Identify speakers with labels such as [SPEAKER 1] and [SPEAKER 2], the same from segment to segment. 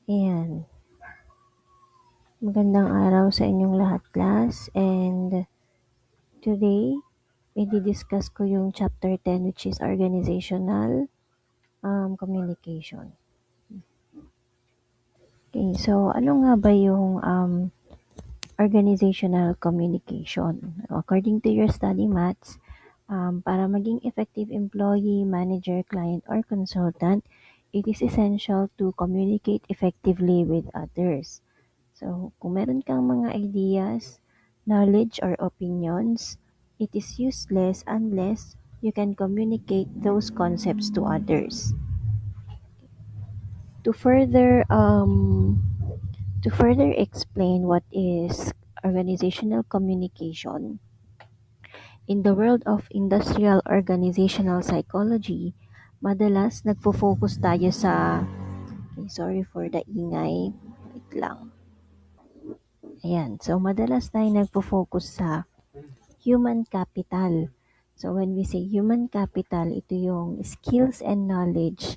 [SPEAKER 1] Ayan, magandang araw sa inyong lahat class and today i-discuss ko yung chapter 10 which is organizational communication. Okay, so ano nga ba yung organizational communication? According to your study mats, para maging effective employee, manager, client, or consultant, it is essential to communicate effectively with others. So, kung meron kang mga ideas, knowledge, or opinions, it is useless unless you can communicate those concepts to others. To further explain what is organizational communication, in the world of industrial organizational psychology, madalas nagfo-focus tayo sa sorry for the ingay. Wait lang. Ayan. So, madalas tayo nagfo-focus sa human capital. So, when we say human capital, ito yung skills and knowledge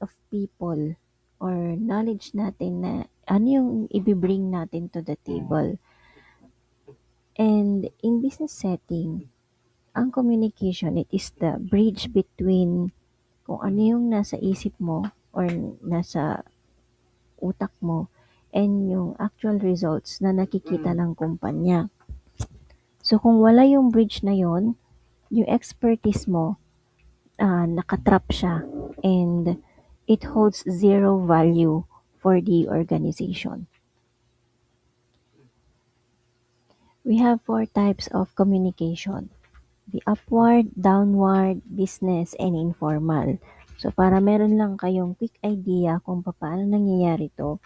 [SPEAKER 1] of people or knowledge natin na ano yung ibibring natin to the table. And in business setting, ang communication, it is the bridge between kung ano yung nasa isip mo or nasa utak mo and yung actual results na nakikita ng kumpanya. So, kung wala yung bridge na yon, yung expertise mo, nakatrap siya and it holds zero value for the organization. We have four types of communication: the upward, downward, business, and informal. So, para meron lang kayong quick idea kung paano nangyayari to,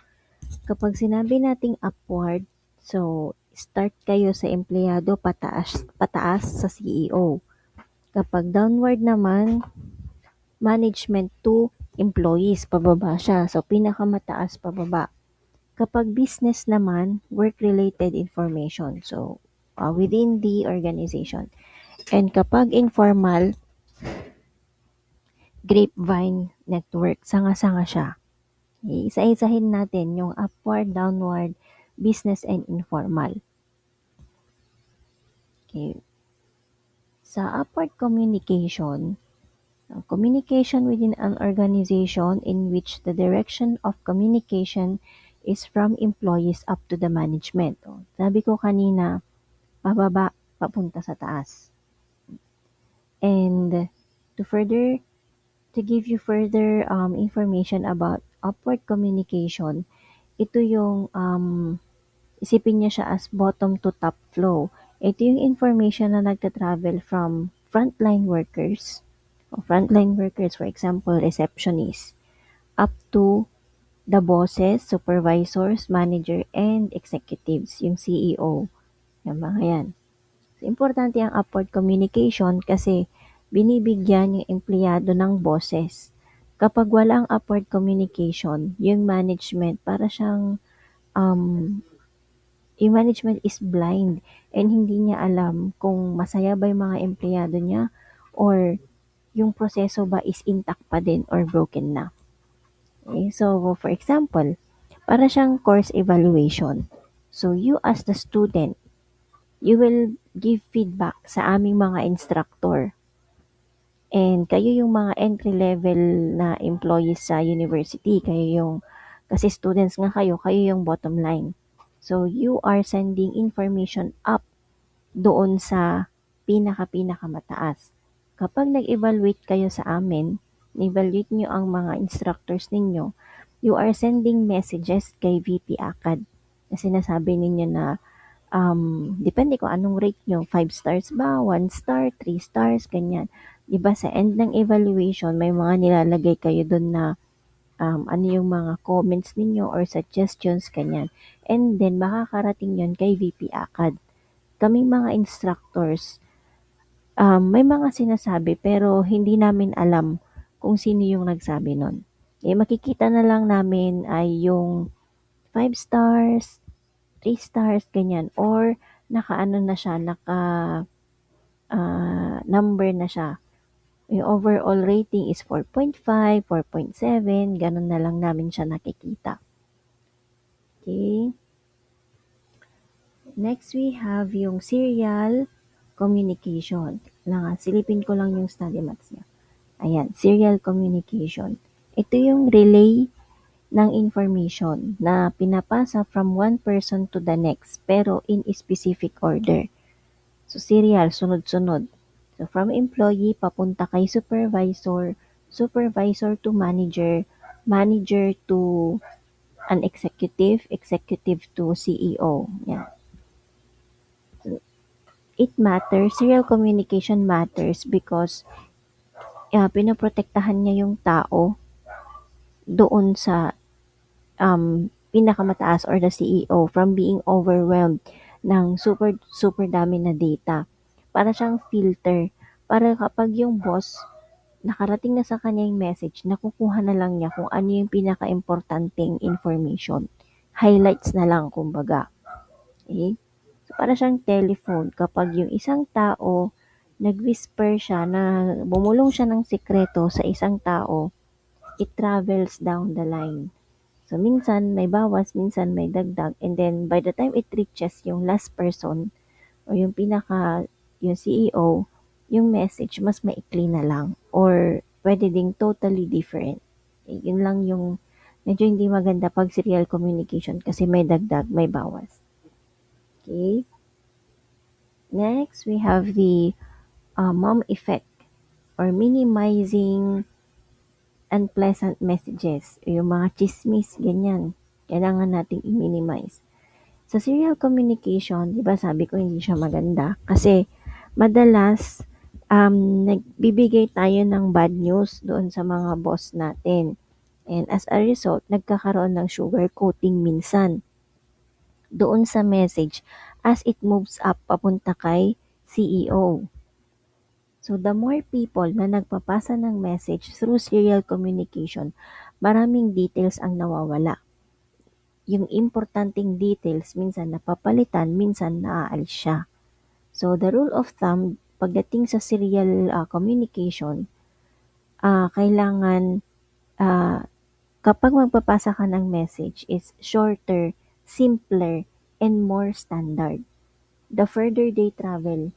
[SPEAKER 1] kapag sinabi nating upward, so start kayo sa empleyado pataas sa CEO. Kapag downward naman, management to employees, pababa siya. So, pinakamataas pababa. Kapag business naman, work-related information. So, within the organization. And kapag informal, grapevine network, sanga-sanga siya. Isa-isahin natin yung upward, downward, business, and informal. Okay. Sa upward communication, communication within an organization in which the direction of communication is from employees up to the management. Sabi ko kanina, pababa, papunta sa taas. And to give you further information about upward communication, ito yung isipin niya siya as bottom to top flow. Ito yung information na nagta-travel from frontline workers, for example, receptionists, up to the bosses, supervisors, manager, and executives, yung CEO, yung mga yan. So, importante ang upward communication kasi binibigyan yung empleyado ng boses. Kapag wala ang upward communication, um, yung management is blind and hindi niya alam kung masaya ba yung mga empleyado niya or yung proseso ba is intact pa din or broken na. Okay? So, for example, para siyang course evaluation. So, you as the student, you will give feedback sa aming mga instructor. And kayo yung mga entry level na employees sa university, kasi students nga kayo yung bottom line. So, you are sending information up doon sa pinaka-mataas. Kapag nag-evaluate kayo sa amin, evaluate nyo ang mga instructors ninyo, you are sending messages kay VP ACAD na sinasabi ninyo na depende kung anong rate nyo, 5 stars ba, 1 star, 3 stars, ganyan. Diba sa end ng evaluation, may mga nilalagay kayo doon na ano yung mga comments ninyo or suggestions, ganyan. And then, makakarating yon kay VP ACAD. Kaming mga instructors, may mga sinasabi pero hindi namin alam kung sino yung nagsabi nun. Makikita na lang namin ay yung 5 stars, 3 stars, ganyan. Or naka-ano na siya, number na siya. Yung overall rating is 4.5, 4.7, ganun na lang namin siya nakikita. Okay. Next, we have yung serial communication. Silipin ko lang yung study maps niya. Ayan, serial communication. Ito yung relay ng information na pinapasa from one person to the next pero in a specific order. So, serial, sunod-sunod. So, from employee papunta kay supervisor, supervisor to manager, manager to an executive, executive to CEO. Yan. It matters, serial communication matters because pinoprotektahan niya yung tao doon sa pinakamataas or the CEO from being overwhelmed ng super super dami na data. Para siyang filter. Para kapag yung boss nakarating na sa kanya yung message, nakukuha na lang niya kung ano yung pinaka-importanting information. Highlights na lang, kumbaga. Okay? So, para siyang telephone. Kapag yung isang tao, nag-whisper siya na bumulong siya ng sikreto sa isang tao, it travels down the line. So, minsan may bawas, minsan may dagdag, and then by the time it reaches yung last person or yung CEO, yung message mas maikli na lang or pwede ding totally different. Yun lang yung medyo hindi maganda pag serial communication kasi may dagdag, may bawas. Okay? Next, we have the mom effect or minimizing unpleasant messages. Yung mga chismis, ganyan. Kailangan nating i-minimize. Sa serial communication, 'di ba sabi ko hindi siya maganda kasi madalas nagbibigay tayo ng bad news doon sa mga boss natin. And as a result, nagkakaroon ng sugar coating minsan doon sa message as it moves up papunta kay CEO. So the more people na nagpapasa ng message through serial communication, maraming details ang nawawala. Yung importanteng details minsan napapalitan, minsan naaalis siya. So, the rule of thumb, pagdating sa serial communication, kailangan ah, kapag magpapasa ka ng message is shorter, simpler, and more standard. The further they travel,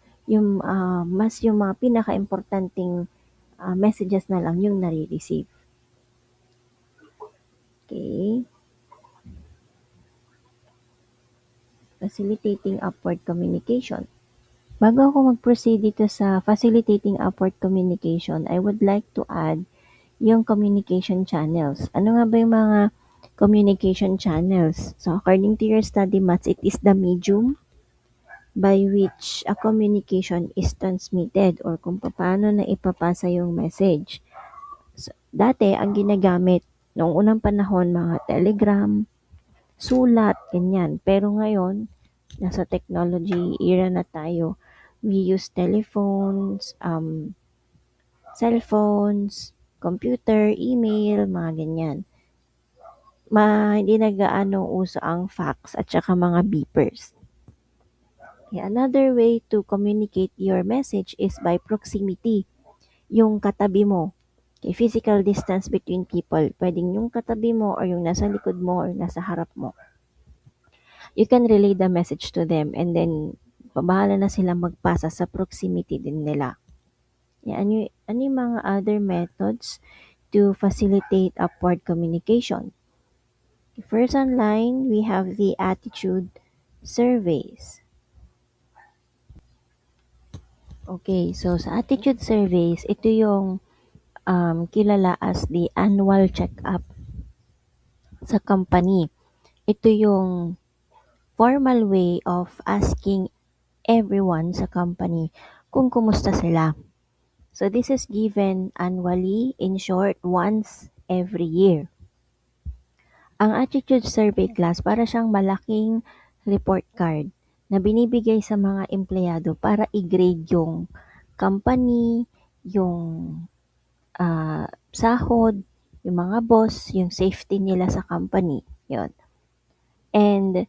[SPEAKER 1] mas yung mga pinaka-importanting messages na lang yung nare-receive. Okay? Facilitating upward communication. Bago ako mag-proceed dito sa facilitating upward communication, I would like to add yung communication channels. Ano nga ba yung mga communication channels? So, according to your study mats, it is the medium by which a communication is transmitted or kung paano na ipapasa yung message. So, dati, ang ginagamit noong unang panahon, mga telegram, sulat, ganyan. Pero ngayon, nasa technology era na tayo. We use telephones, cellphones, computer, email, mga ganyan. Hindi na gaano uso ang fax at saka mga beepers. Okay, another way to communicate your message is by proximity. Yung katabi mo. Okay, physical distance between people. Pwedeng yung katabi mo or yung nasa likod mo or nasa harap mo. You can relay the message to them and then bahala na sila magpasa sa proximity din nila. Yeah, ano yung mga other methods to facilitate upward communication? First online, we have the attitude surveys. Okay, so sa attitude surveys, ito yung kilala as the annual check-up sa company. Ito yung formal way of asking everyone sa company kung kumusta sila. So this is given annually, in short, once every year. Ang attitude survey class para siyang malaking report card na binibigay sa mga empleyado para i-grade yung company, yung sahod, yung mga boss, yung safety nila sa company. Yun. And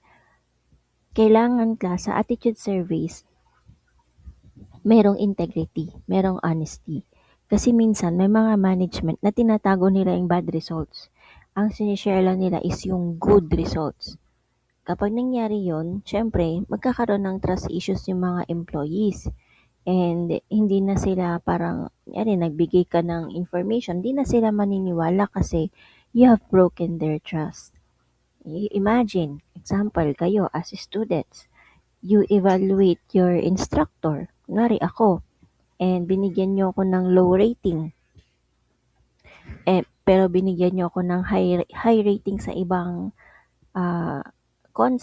[SPEAKER 1] kailangan class sa attitude surveys, merong integrity, merong honesty. Kasi minsan may mga management na tinatago nila yung bad results. Ang sinishare lang nila is yung good results. Kapag nangyari yun, syempre, magkakaroon ng trust issues yung mga employees. And hindi na sila parang, yari, nagbigay ka ng information, hindi na sila maniniwala kasi you have broken their trust. Imagine, example, kayo as students, you evaluate your instructor. Kunwari ako, and binigyan niyo ako ng low rating. Pero binigyan niyo ako ng high rating sa ibang ah,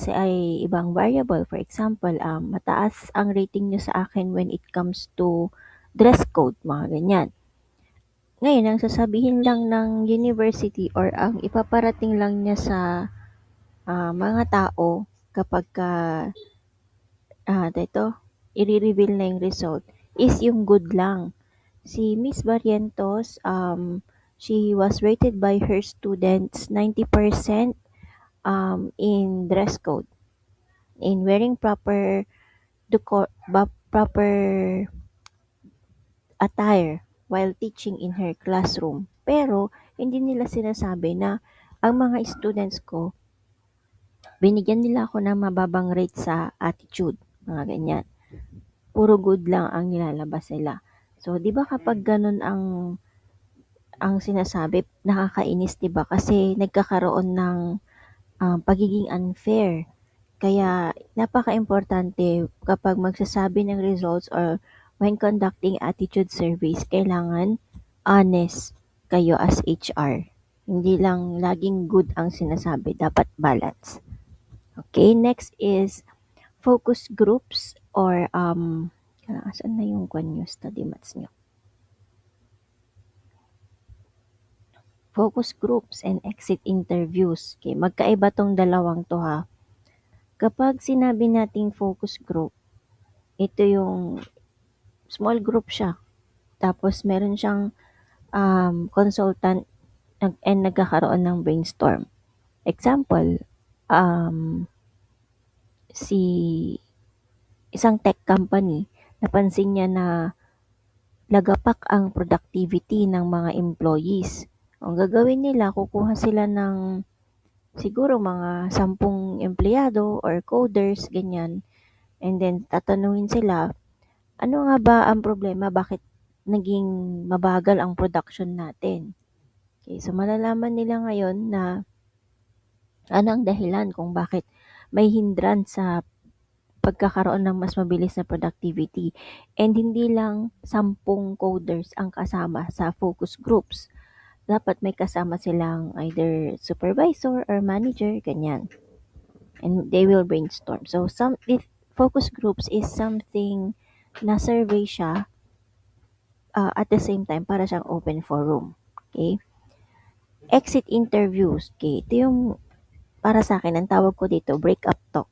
[SPEAKER 1] ay ibang variable. For example, mataas ang rating niyo sa akin when it comes to dress code, mga ganyan. Ngayon, ang sasabihin lang ng university or ang ipaparating lang niya sa mga tao kapag dito, i-reveal na yung result is yung good lang. Si Miss Barrientos, she was rated by her students 90% in dress code, in wearing proper attire while teaching in her classroom. Pero hindi nila sinasabi na ang mga students ko, binigyan nila ako ng mababang rate sa attitude, mga ganyan. Puro good lang ang nilalabas nila. So, 'di ba kapag ganun ang sinasabi, nakakainis, 'di ba? Kasi nagkakaroon ng pagiging unfair. Kaya napaka-importante kapag magsasabi ng results or when conducting attitude surveys, kailangan honest kayo as HR. Hindi lang laging good ang sinasabi, dapat balance. Okay, next is focus groups or saan na yung kwan nyo, study mats nyo? Focus groups and exit interviews. Okay, magkaiba tong dalawang to ha. Kapag sinabi nating focus group, ito yung small group siya. Tapos meron siyang consultant and nagkakaroon ng brainstorm. Example, si isang tech company, napansin niya na lagapak ang productivity ng mga employees. Ang gagawin nila, kukuha sila ng siguro mga 10 empleyado or coders, ganyan. And then, tatanungin sila, ano nga ba ang problema? Bakit naging mabagal ang production natin? Okay, so malalaman nila ngayon na ano ang dahilan kung bakit may hindrance sa pagkakaroon ng mas mabilis na productivity. And hindi lang 10 coders ang kasama sa focus groups. Dapat may kasama silang either supervisor or manager, ganyan. And they will brainstorm. So, if focus groups is something na survey siya at the same time para siyang open forum. Okay? Exit interviews. Okay? Ito yung para sa akin, ang tawag ko dito, break-up talk.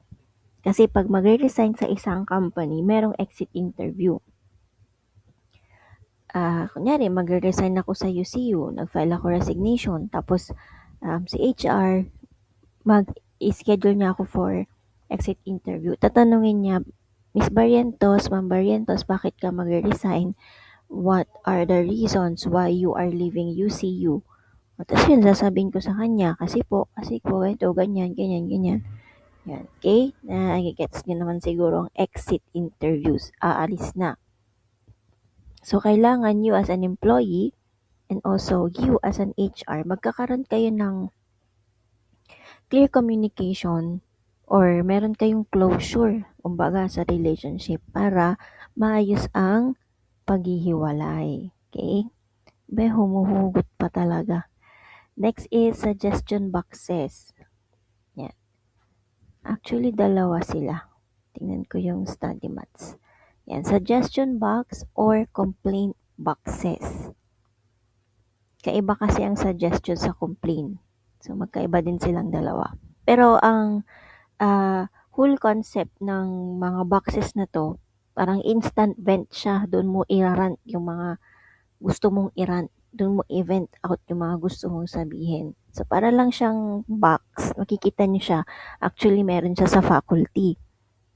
[SPEAKER 1] Kasi pag magre-resign sa isang company, merong exit interview. Kunyari, magre-resign ako sa UCU, nag-file ako resignation, tapos si HR, mag-schedule niya ako for exit interview. Tatanungin niya, Miss Barrientos, Ma'am Barrientos, bakit ka magre-resign? What are the reasons why you are leaving UCU? Tapos yun, sasabihin ko sa kanya, kasi po, ito, ganyan, ganyan, ganyan. Yan, okay? Gets nyo naman siguro ang exit interviews. Aalis na. So, kailangan you as an employee and also you as an HR, magkakaroon kayo ng clear communication or meron kayong closure, kumbaga, sa relationship para maayos ang paghihiwalay. Okay? Humuhugot pa talaga. Next is suggestion boxes. Yan. Actually, dalawa sila. Tingnan ko yung study mats. Yan, suggestion box or complaint boxes. Kaiba kasi ang suggestion sa complaint. So, magkaiba din silang dalawa. Pero ang whole concept ng mga boxes na to, parang instant vent siya. Doon mo i-rant yung mga gusto mong i-rant. Doon mo i-vent out yung mga gusto mong sabihin. So, para lang siyang box. Makikita niyo siya. Actually, meron siya sa faculty.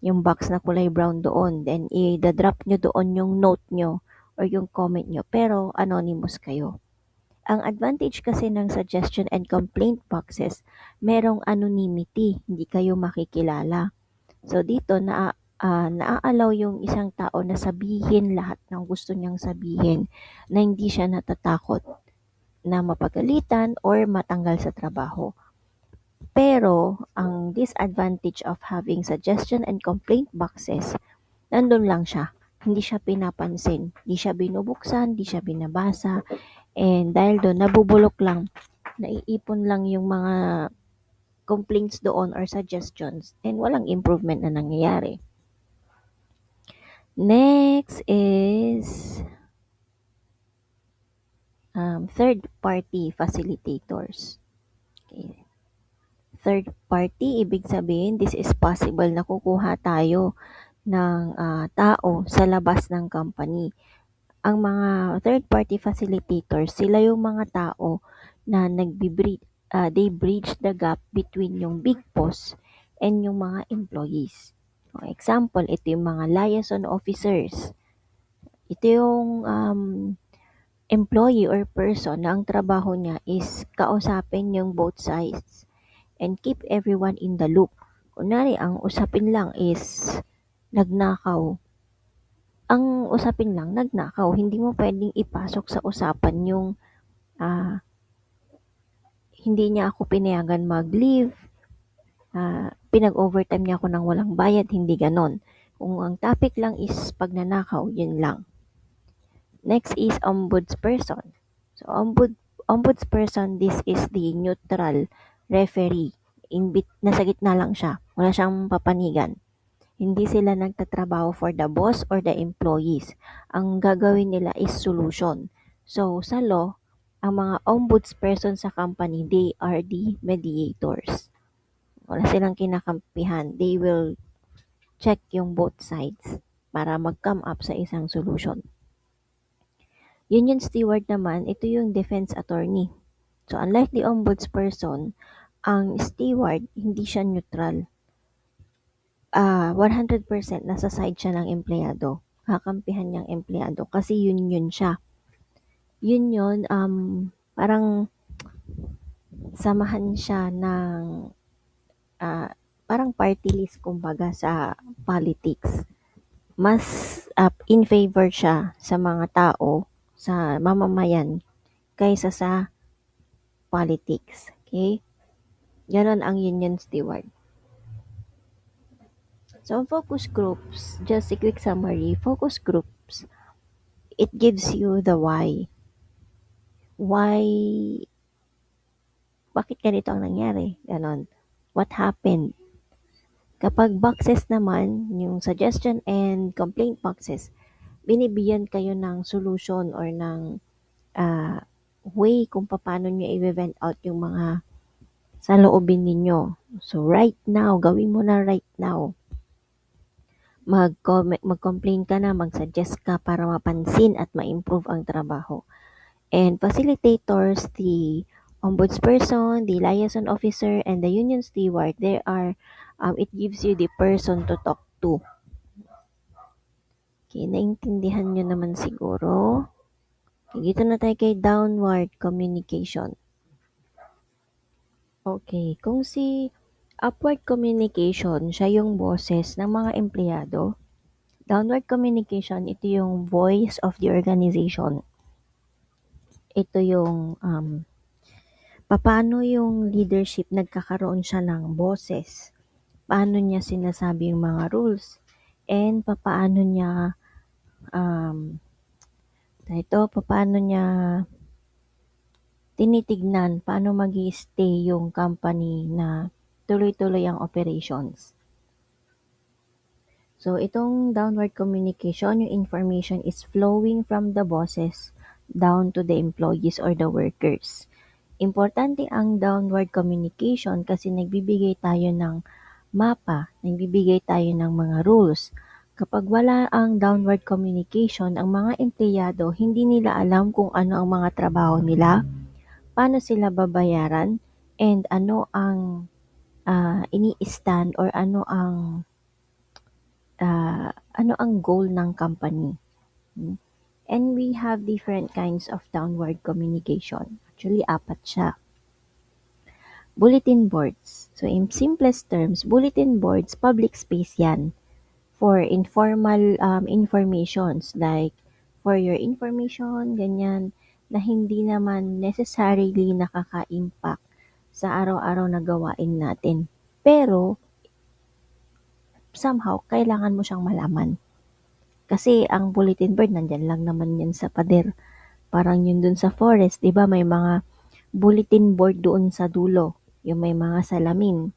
[SPEAKER 1] Yung box na kulay brown doon. Then, i-drop nyo doon yung note nyo or yung comment nyo, pero anonymous kayo. Ang advantage kasi ng suggestion and complaint boxes, merong anonymity, hindi kayo makikilala. So dito naa-allow yung isang tao na sabihin lahat ng gusto niyang sabihin na hindi siya natatakot na mapagalitan or matanggal sa trabaho. Pero ang disadvantage of having suggestion and complaint boxes, nandun lang siya. Hindi siya pinapansin, hindi siya binubuksan, hindi siya binabasa, and dahil doon nabubulok lang, naiipon lang yung mga complaints doon or suggestions and walang improvement na nangyayari. Next is third-party facilitators. Okay. Third party, ibig sabihin, this is possible na kukuha tayo ng tao sa labas ng company. Ang mga third-party facilitators, sila yung mga tao na they bridge the gap between yung big boss and yung mga employees. For example, ito yung mga liaison officers. Ito yung employee or person na ang trabaho niya is kausapin yung both sides and keep everyone in the loop. Kunwari, ang usapin lang is nagnakaw. Ang usapin lang, nagnakaw. Hindi mo pwedeng ipasok sa usapan yung hindi niya ako pinayagan mag-leave, pinag-overtime niya ako ng walang bayad, hindi ganon. Kung ang topic lang is pagnanakaw, yun lang. Next is ombudsperson. So, ombudsperson, this is the neutral referee. Nasa gitna lang siya. Wala siyang papanigan. Hindi sila nagtatrabaho for the boss or the employees. Ang gagawin nila is solution. So, sa law, ang mga ombudsperson sa company, they are the mediators. Wala silang kinakampihan. They will check yung both sides para mag-come up sa isang solution. Union steward naman, ito yung defense attorney. So, unlike the ombudsperson, ang steward, hindi siya neutral. 100% nasa side siya ng empleyado. Kakampihan niyang empleyado kasi yun siya. Yun, parang samahan siya ng parang party list kumbaga sa politics. Mas in favor siya sa mga tao, sa mamamayan, kaysa sa politics. Okay? Ganon ang union steward. So, focus groups, just a quick summary, focus groups, it gives you the why. Why, bakit ganito ang nangyari? Ganon. What happened? Kapag boxes naman, yung suggestion and complaint boxes, binibigyan kayo ng solution or ng way kung paano nyo i-vent out yung mga saloobin ninyo. So, right now, gawin mo na right now. Mag-complain ka na, mag-suggest ka para mapansin at ma-improve ang trabaho. And facilitators, the ombudsperson, the liaison officer, and the union steward, it gives you the person to talk to. Okay, naintindihan nyo naman siguro. Okay, dito na tayo kay downward communication. Okay, kung si upward communication, siya yung boses ng mga empleyado. Downward communication, ito yung voice of the organization. Ito yung paano yung leadership nagkakaroon siya ng boses. Paano niya sinasabi yung mga rules. And paano niya paano niya tinitignan paano magi-stay yung company na tuloy-tuloy ang operations. So, itong downward communication, yung information is flowing from the bosses down to the employees or the workers. Importante ang downward communication kasi nagbibigay tayo ng mapa, nagbibigay tayo ng mga rules. Kapag wala ang downward communication, ang mga empleyado, hindi nila alam kung ano ang mga trabaho nila, paano sila babayaran, and ano ang ini-stand or ano ang goal ng company. And we have different kinds of downward communication. Actually, apat siya. Bulletin boards. So, in simplest terms, bulletin boards, public space yan for informal informations like for your information, ganyan, na hindi naman necessarily nakaka-impact sa araw-araw na gawain natin. Pero, somehow, kailangan mo siyang malaman. Kasi ang bulletin board, nandyan lang naman yan sa pader. Parang yun dun sa forest, di ba may mga bulletin board doon sa dulo. Yung may mga salamin.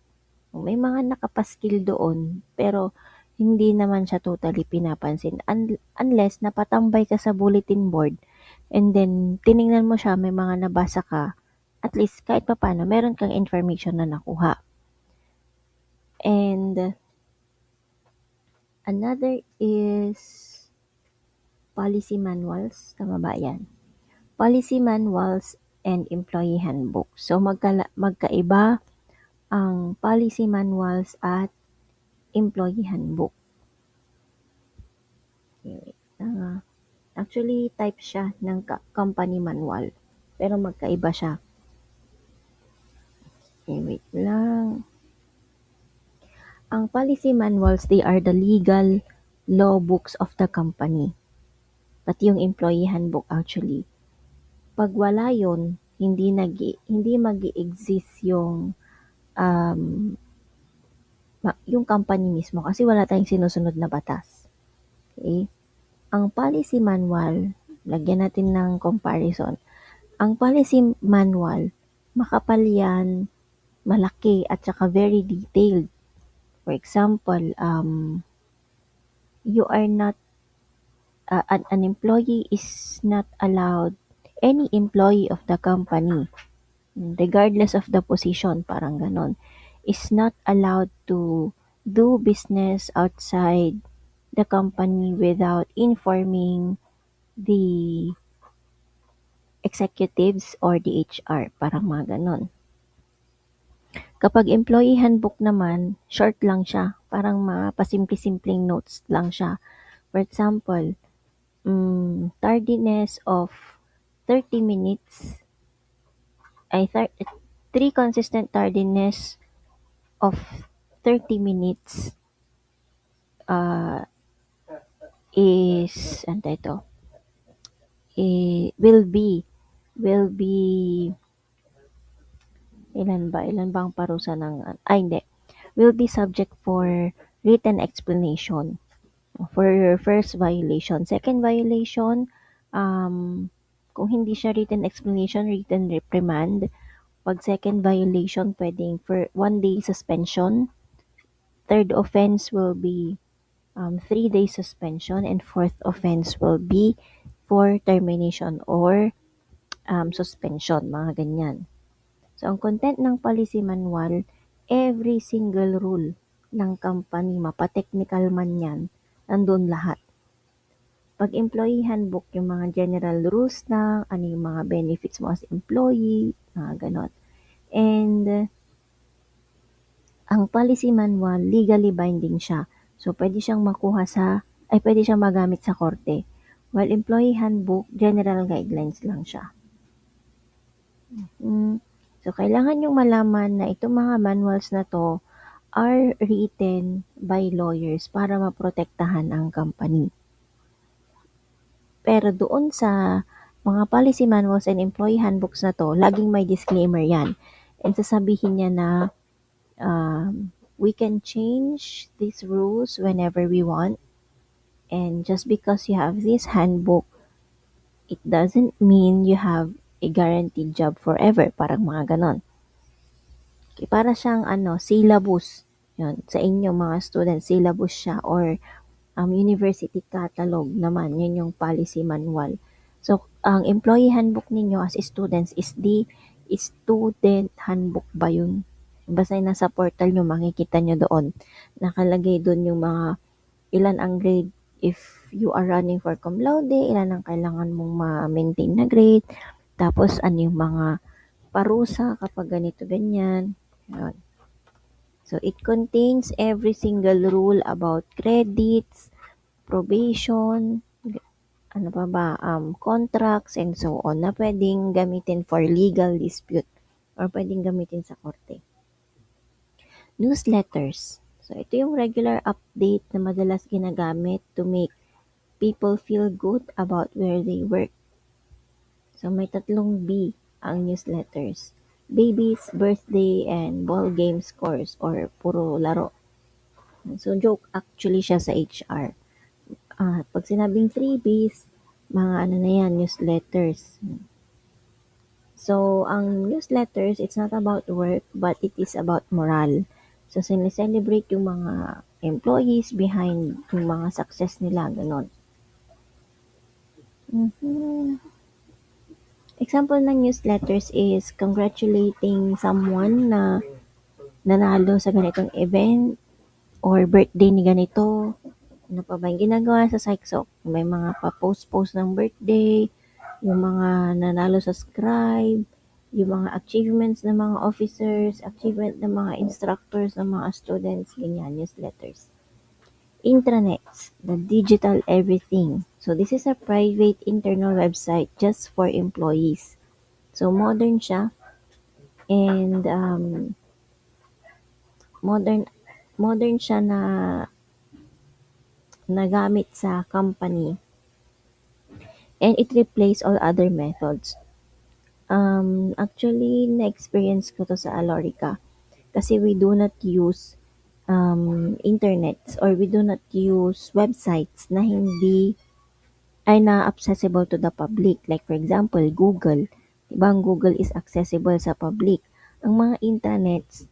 [SPEAKER 1] May mga nakapaskil doon, pero hindi naman siya totally pinapansin unless napatambay ka sa bulletin board and then tiningnan mo siya, may mga nabasa ka, at least kahit papaano meron kang information na nakuha. And another is policy manuals, tama ba yan? Policy manuals and employee handbook. So magkaiba ang policy manuals at employee handbook. Okay, wait lang ah. Actually, type siya ng company manual. Pero magkaiba siya. Okay, wait lang. Ang policy manuals, they are the legal law books of the company. Pati yung employee handbook actually. Pag wala yun, hindi mag-exist um, yung company mismo kasi wala tayong sinusunod na batas. Okay? Ang policy manual, lagyan natin ng comparison. Ang policy manual, makapal yan, malaki, at saka very detailed. For example, you are not, an employee is not allowed, any employee of the company, regardless of the position, parang ganon, is not allowed to do business outside the company without informing the executives or the HR, parang mga ganon. Kapag employee handbook naman, short lang siya, parang mga pasimple-simpleng notes lang siya. For example, tardiness of 30 minutes, ay 3 consistent tardiness of 30 minutes is, ano ito, will be ilan ba ang parusa ng, hindi, will be subject for written explanation for your first violation. Second violation, kung hindi siya written explanation, written reprimand. Pag second violation, pwedeng for 1 day suspension. Third offense will be 3 days suspension, and fourth offense will be for termination or suspension, mga ganyan. So, ang content ng policy manual, every single rule ng company, mapa-technical man yan, nandun lahat. Pag employee handbook, yung mga general rules na, ano yung mga benefits mo as employee, mga ganon. And, ang policy manual, legally binding siya. So, pwede siyang pwede siyang magamit sa korte. While employee handbook, general guidelines lang siya. So, kailangan yung malaman na itong mga manuals na to are written by lawyers para maprotektahan ang company. Pero doon sa mga policy manuals and employee handbooks na to, laging may disclaimer yan. And sasabihin niya na we can change these rules whenever we want. And just because you have this handbook, it doesn't mean you have a guaranteed job forever. Parang mga ganon. Okay, para siyang syllabus. Yun, sa inyo mga students, syllabus siya or university catalog naman. Yun yung policy manual. So, ang employee handbook ninyo as students is the student handbook ba yun? Basta yung nasa portal nyo, makikita nyo doon. Nakalagay doon yung mga ilan ang grade if you are running for cum laude, ilan ang kailangan mong ma-maintain na grade, tapos ano yung mga parusa kapag ganito ganyan. Yun. So, it contains every single rule about credits, probation, ano pa ba, contracts and so on na pwedeng gamitin for legal dispute or pwedeng gamitin sa korte. Newsletters. So, ito yung regular update na madalas ginagamit to make people feel good about where they work. So, may tatlong B ang newsletters. Babies, birthday, and ball game scores or puro laro. So, joke actually siya sa HR. Pag sinabing 3 Bs, mga ano na yan, newsletters. So, ang newsletters, it's not about work, but it is about morale. So, sineselebrate yung mga employees behind yung mga success nila, ganon. Mhm. Example ng newsletters is congratulating someone na nanalo sa ganitong event or birthday ni ganito. Ano pa ba yung ginagawa sa Psychsoc? May mga pa-post-post ng birthday, yung mga nanalo sa Scribe, yung mga achievements ng mga officers, achievement ng mga instructors, ng mga students, ganyan, newsletters. Intranets, the digital everything. So this is a private internal website just for employees. So modern siya and modern modern siya na nagamit sa company and it replace all other methods. Actually, na-experience ko to sa Alorica kasi we do not use internets or we do not use websites na hindi ay na accessible to the public. Like for example, Google. Diba ang Google is accessible sa public. Ang mga intranets,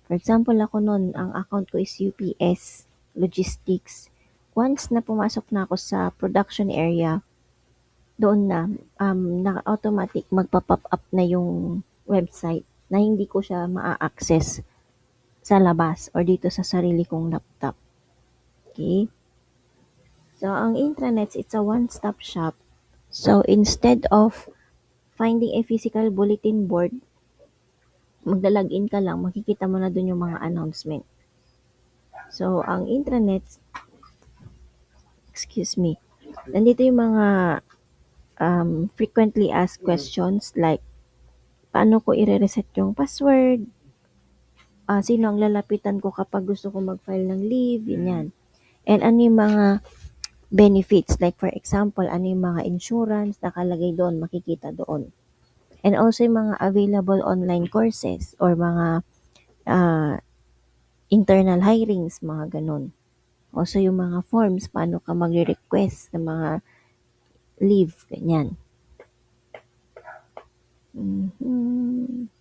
[SPEAKER 1] for example ako nun, ang account ko is UPS Logistics. Once na pumasok na ako sa production area, doon na, naka-automatic magpa-pop up na yung website na hindi ko siya maa-access sa labas or dito sa sarili kong laptop. Okay? So, ang intranets, it's a one-stop shop. So, instead of finding a physical bulletin board, magla-login ka lang, makikita mo na dun yung mga announcement. So, ang intranets, excuse me, nandito yung mga frequently asked questions like, paano ko i-reset yung password? Sino ang lalapitan ko kapag gusto ko mag-file ng leave? Ganyan. And ano yung mga benefits? Like for example, ano yung mga insurance nakalagay doon, makikita doon. And also yung mga available online courses or mga uh, internal hirings, mga ganun. Also yung mga forms, paano ka magre-request ng mga leave, ganyan. Mhm.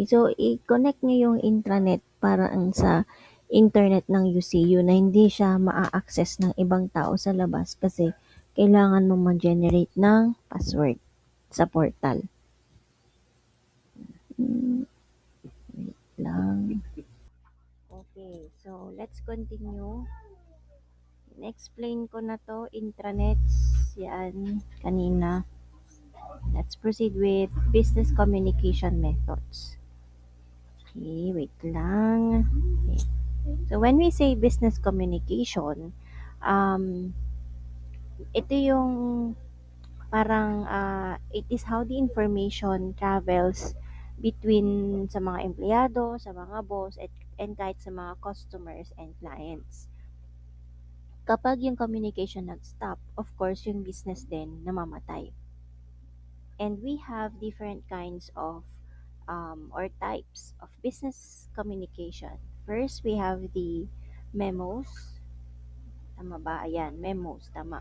[SPEAKER 1] So, i-connect niyo yung intranet parang sa internet ng UCU na hindi siya maa-access ng ibang tao sa labas kasi kailangan mo mag-generate ng password sa portal. Hmm, wait lang. Okay, so let's continue. In-explain ko na to, intranets, yan, kanina. Let's proceed with business communication methods. Okay, wait lang. Okay. So when we say business communication, um, ito yung parang it is how the information travels between sa mga empleyado, sa mga boss, and kahit sa mga customers and clients. Kapag yung communication nag-stop, of course, yung business din namamatay. And we have different kinds of or types of business communication. First, we have the memos. Tama ba? Ayan, memos. Tama.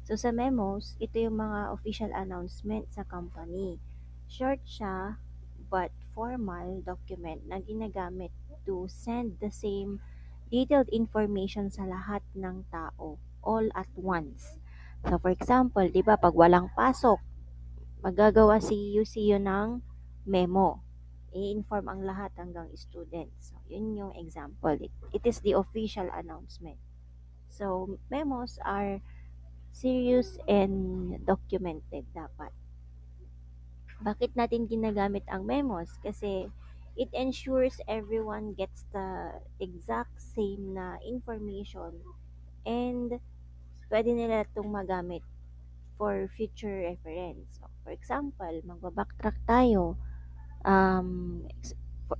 [SPEAKER 1] So, sa memos, ito yung mga official announcement sa company. Short siya, but formal document na ginagamit to send the same detailed information sa lahat ng tao all at once. So, for example, di ba, pag walang pasok, magagawa si UCU ng memo. I-inform ang lahat hanggang students. So, yun yung example. It is the official announcement. So, memos are serious and documented dapat. Bakit natin ginagamit ang memos? Kasi it ensures everyone gets the exact same na information and pwede nila itong magamit for future reference. So, for example, magba-backtrack tayo,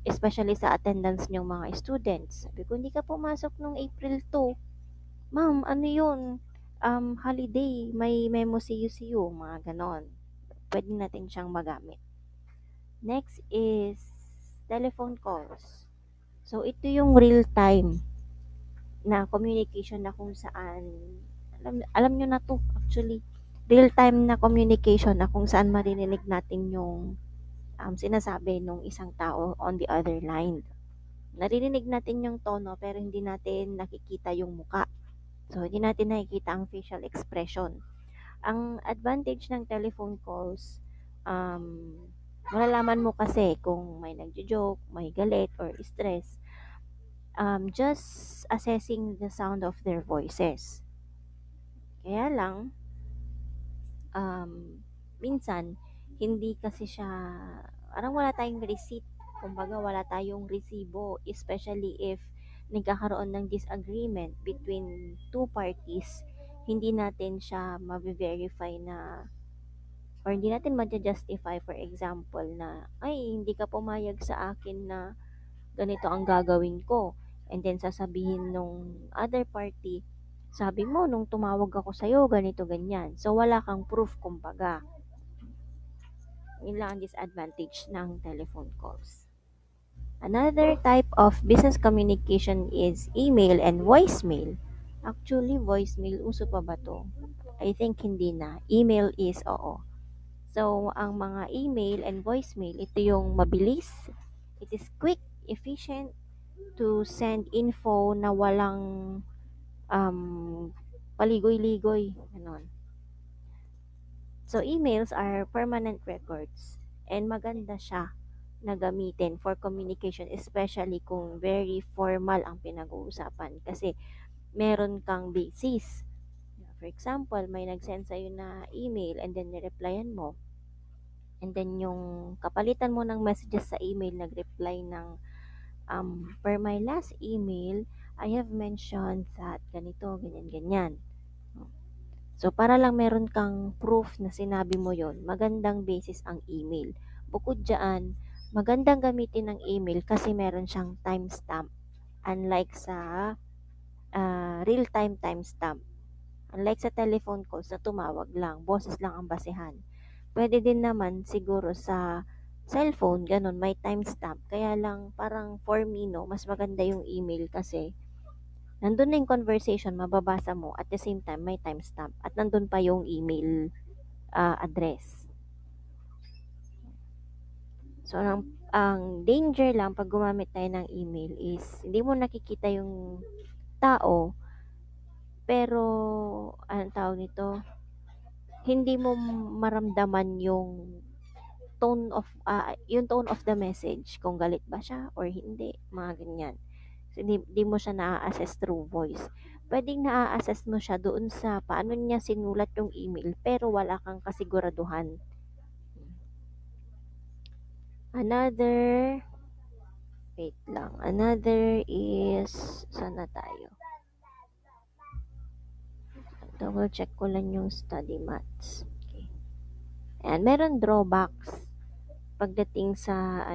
[SPEAKER 1] especially sa attendance niyong mga students. Sabi ko, hindi ka pumasok nung April 2. Ma'am, ano yun? Holiday, may memo CU, mga ganon. Pwede natin siyang magamit. Next is telephone calls. So, ito yung real time na communication na kung saan, alam nyo na to actually, real time na communication na kung saan maririnig natin yung sinasabi nung isang tao on the other line. Naririnig natin yung tono pero hindi natin nakikita yung muka. So, hindi natin nakikita ang facial expression. Ang advantage ng telephone calls, um, malalaman mo kasi kung may nagjo-joke, may galit, or stress, just assessing the sound of their voices. Kaya lang, minsan, hindi kasi siya, parang wala tayong receipt. Kumbaga, wala tayong resibo, especially if nagkakaroon ng disagreement between two parties, hindi natin siya ma-verify na, or hindi natin ma-justify, for example, na, ay, hindi ka pumayag sa akin na ganito ang gagawin ko. And then sasabihin nung other party, sabi mo nung tumawag ako sa'yo, ganito, ganyan. So wala kang proof kumbaga. Yun lang ang disadvantage ng telephone calls. Another type of business communication is email and voicemail. Actually, voicemail, uso pa ba to? I think hindi na. Email is oo. So, ang mga email and voicemail, ito yung mabilis, it is quick, efficient, to send info na walang paligoy-ligoy, ganon. So, emails are permanent records and maganda siya na gamitin for communication, especially kung very formal ang pinag-uusapan kasi meron kang basis. For example, may nag-send sa'yo na email and then nireplyan mo. And then yung kapalitan mo ng messages sa email, nag-reply ng per my last email, I have mentioned that ganito, ganyan, ganyan. So, para lang meron kang proof na sinabi mo yon, magandang basis ang email. Bukod dyan, magandang gamitin ng email kasi meron siyang timestamp. Unlike sa real-time timestamp. Unlike sa telephone calls na tumawag lang, boses lang ang basehan. Pwede din naman siguro sa cellphone, ganun, may timestamp. Kaya lang, parang for me, no, mas maganda yung email kasi nandun na yung conversation, mababasa mo, at the same time, may timestamp. At nandun pa yung email address. So, ang danger lang pag gumamit tayo ng email is, hindi mo nakikita yung tao, pero, anong tawag nito, hindi mo maramdaman yung tone of the message, kung galit ba siya or hindi, mga ganyan. So, di mo siya na-assess through voice. Pwedeng na-assess mo siya doon sa paano niya sinulat yung email, pero wala kang kasiguraduhan. Another, wait lang, another is, saan na tayo? Double check ko lang yung study mats. Okay. And meron drawbacks pagdating sa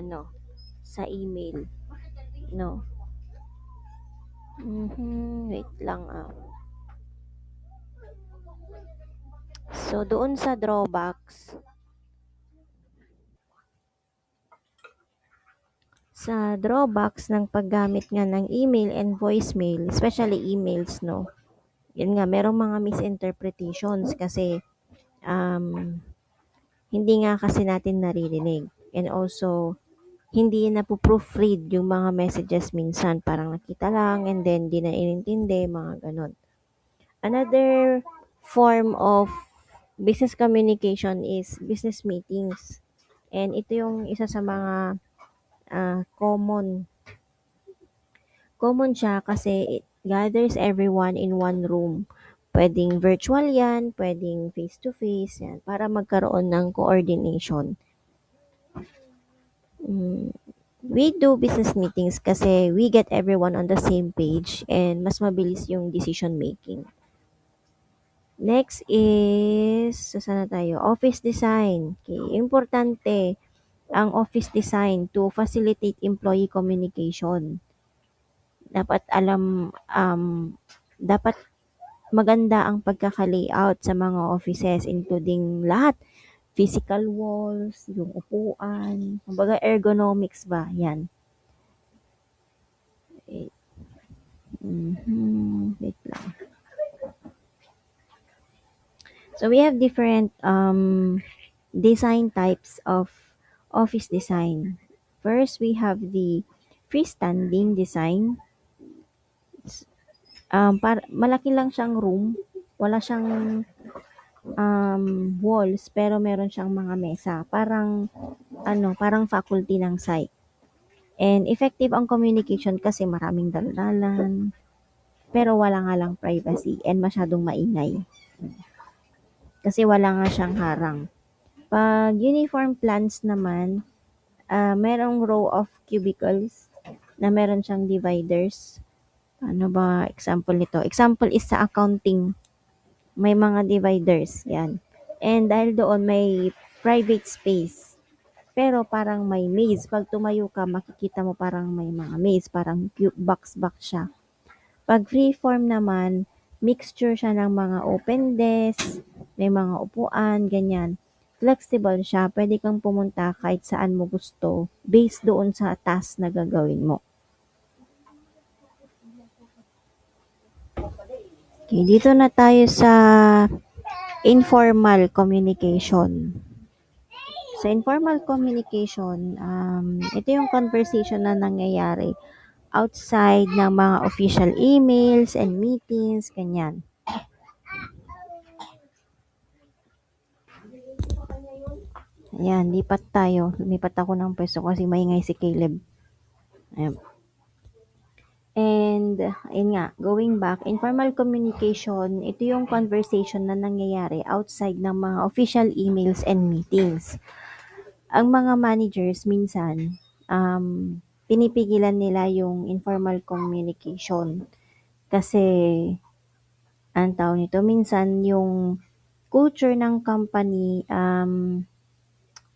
[SPEAKER 1] sa email, no. Wait lang So doon sa drawbacks ng paggamit nga ng email and voicemail, especially emails, no. Yun nga, merong mga misinterpretations kasi hindi nga kasi natin naririnig. And also, hindi na po proofread yung mga messages minsan. Parang nakita lang and then di na inintindi, mga ganon. Another form of business communication is business meetings. And ito yung isa sa mga common. Common siya kasi it gathers everyone in one room. Pwedeng virtual yan, pwedeng face-to-face yan, para magkaroon ng coordination. We do business meetings kasi we get everyone on the same page and mas mabilis yung decision making. Next is, saan na tayo? Office design. Okay, importante ang office design to facilitate employee communication. Dapat dapat maganda ang pagkaka-layout sa mga offices including lahat, physical walls, yung upuan, kumbaga ergonomics ba, yan. Eh, wait lang. So we have different design types of office design. First, we have the freestanding design. Malaki lang siyang room, wala siyang walls, pero meron siyang mga mesa. Parang faculty ng site. And effective ang communication kasi maraming daldalan, pero wala nga lang privacy and masyadong maingay. Kasi wala nga siyang harang. Pag uniform plans naman, merong row of cubicles na meron siyang dividers. Ano ba example nito? Example is sa accounting. May mga dividers, yan. And dahil doon may private space. Pero parang may maze. Pag tumayo ka, makikita mo parang may mga maze. Parang box-box siya. Pag freeform naman, mixture siya ng mga open desk, may mga upuan, ganyan. Flexible siya. Pwede kang pumunta kahit saan mo gusto based doon sa task na gagawin mo. Okay, dito na tayo sa informal communication. Sa informal communication, ito yung conversation na nangyayari outside ng mga official emails and meetings, ganyan. Ayan, lipat tayo. Lumipat ako ng pwesto kasi maingay si Caleb. Ayan. And, ayun nga, going back, informal communication, ito yung conversation na nangyayari outside ng mga official emails and meetings. Ang mga managers minsan, pinipigilan nila yung informal communication kasi ang tawag nito, minsan yung culture ng company,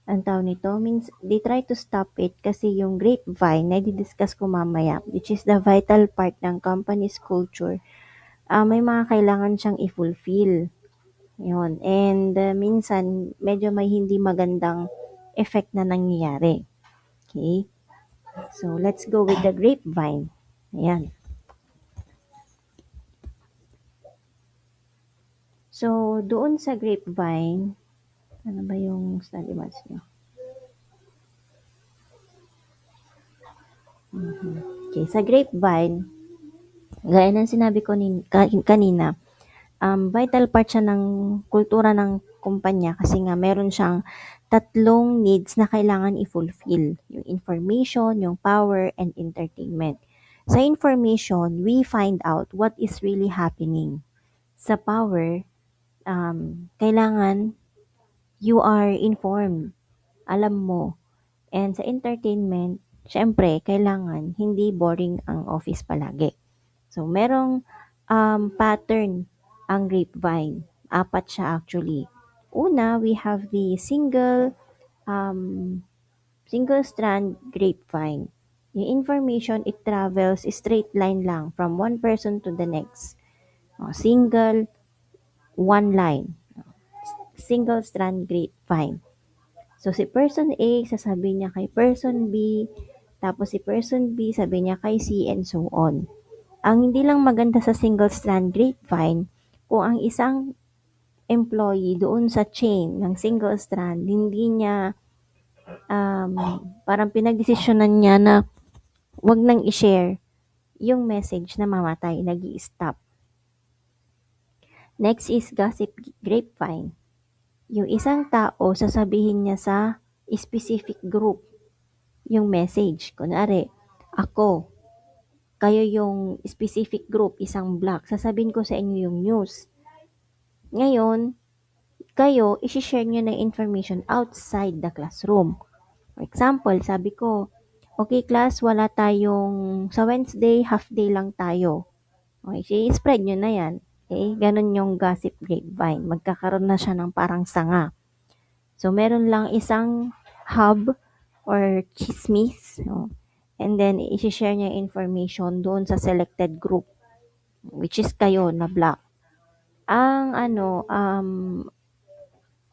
[SPEAKER 1] ang tawag nito, means they try to stop it kasi yung grapevine na i-discuss ko mamaya, which is the vital part ng company's culture, may mga kailangan siyang i-fulfill. Yun. And minsan, medyo may hindi magandang effect na nangyayari. Okay? So, let's go with the grapevine. Ayan. So, doon sa grapevine, ano ba yung study match nyo? Okay, sa grapevine, gaya ng sinabi ko kanina, vital part siya ng kultura ng kumpanya kasi nga meron siyang tatlong needs na kailangan i-fulfill. Yung information, yung power, and entertainment. Sa information, we find out what is really happening. Sa power, kailangan you are informed. Alam mo. And sa entertainment, syempre, kailangan hindi boring ang office palagi. So, merong pattern ang grapevine. 4 siya actually. Una, we have the single strand grapevine. Yung information, it travels straight line lang from one person to the next. Single, one line. Single strand grapevine. So, si person A, sasabihin niya kay person B, tapos si person B, sabi niya kay C, and so on. Ang hindi lang maganda sa single strand grapevine, kung ang isang employee doon sa chain ng single strand, hindi niya, parang pinagdesisyonan niya na wag nang i-share yung message na mamatay, nag-i-stop. Next is gossip grapevine. Yung isang tao, sasabihin niya sa specific group yung message. Kunwari, ako, kayo yung specific group, isang block, sasabihin ko sa inyo yung news. Ngayon, kayo, isi-share nyo na information outside the classroom. For example, sabi ko, okay class, wala tayong, sa Wednesday, half day lang tayo. Okay, i-spread nyo na yan. Okay, gano'n yung gossip grapevine. Magkakaroon na siya ng parang sanga. So, meron lang isang hub or chismis, no? And then, i-share niya yung information doon sa selected group, which is kayo na black. Ang ano,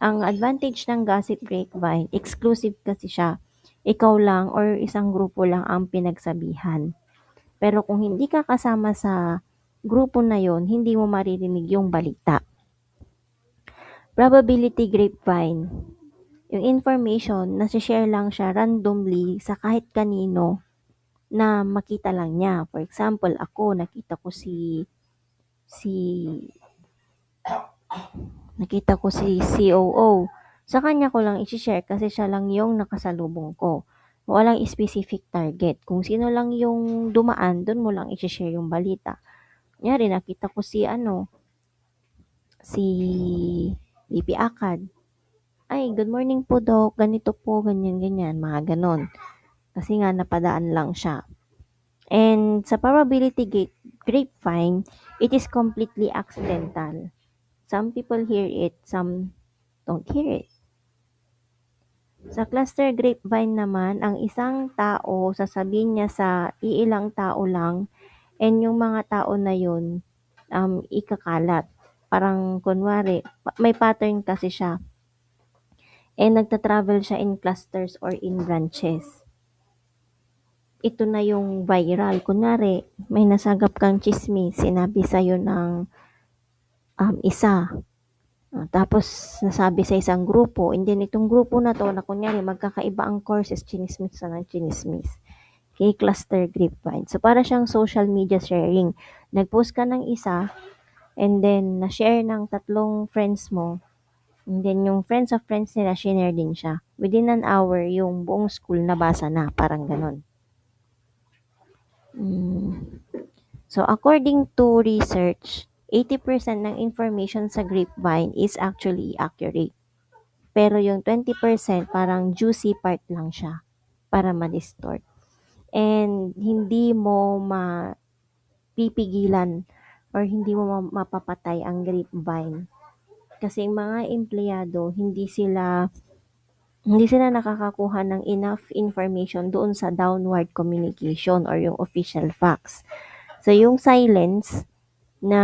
[SPEAKER 1] ang advantage ng gossip grapevine, exclusive kasi siya. Ikaw lang or isang grupo lang ang pinagsabihan. Pero kung hindi ka kasama sa grupo na yon, hindi mo maririnig yung balita. Probability grapevine. Yung information, nasi-share lang siya randomly sa kahit kanino na makita lang niya. For example, ako, si nakita ko si COO. Sa kanya ko lang i-share kasi siya lang yung nakasalubong ko. Walang specific target. Kung sino lang yung dumaan, dun mo lang i-share yung balita. Kunyari, nakita ko si VP Akad. Ay, good morning po, Doc. Ganito po, ganyan, ganyan. Mga ganon. Kasi nga, napadaan lang siya. And sa probability grapevine, it is completely accidental. Some people hear it, some don't hear it. Sa cluster grapevine naman, ang isang tao, sasabihin niya sa iilang tao lang, and yung mga tao na yun, ikakalat. Parang kunwari, may pattern kasi siya. And nagta-travel siya in clusters or in branches. Ito na yung viral. Kunwari, may nasagap kang chismis, sinabi sa'yo ng isa. Tapos nasabi sa isang grupo, and then itong grupo na 'to na kunyari magkakaiba ang courses, tsinismis na ng tsinismis. Okay, cluster grapevine. So para siyang social media sharing. Nag-post ka ng isa, and then na-share ng tatlong friends mo, and then yung friends of friends nila shinare din siya. Within an hour, yung buong school nabasa na, parang gano'n. So according to research, 80% ng information sa grapevine is actually accurate. Pero yung 20% parang juicy part lang siya para ma-distort. And hindi mo mapipigilan or hindi mo mapapatay ang grapevine. Kasi yung mga empleyado, hindi sila nakakakuha ng enough information doon sa downward communication or yung official facts. So na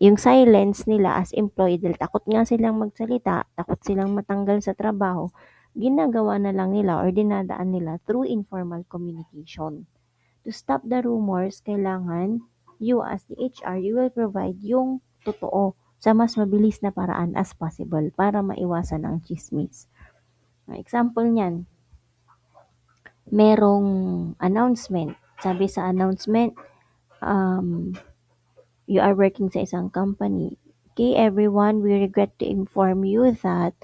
[SPEAKER 1] yung silence nila as employee dahil takot nga silang magsalita, takot silang matanggal sa trabaho, ginagawa na lang nila or dinadaan nila through informal communication. To stop the rumors, kailangan you as the HR, you will provide yung totoo sa mas mabilis na paraan as possible para maiwasan ang chismis. Example niyan, merong announcement. Sabi sa announcement, um, you are working sa isang company. Okay, everyone, we regret to inform you that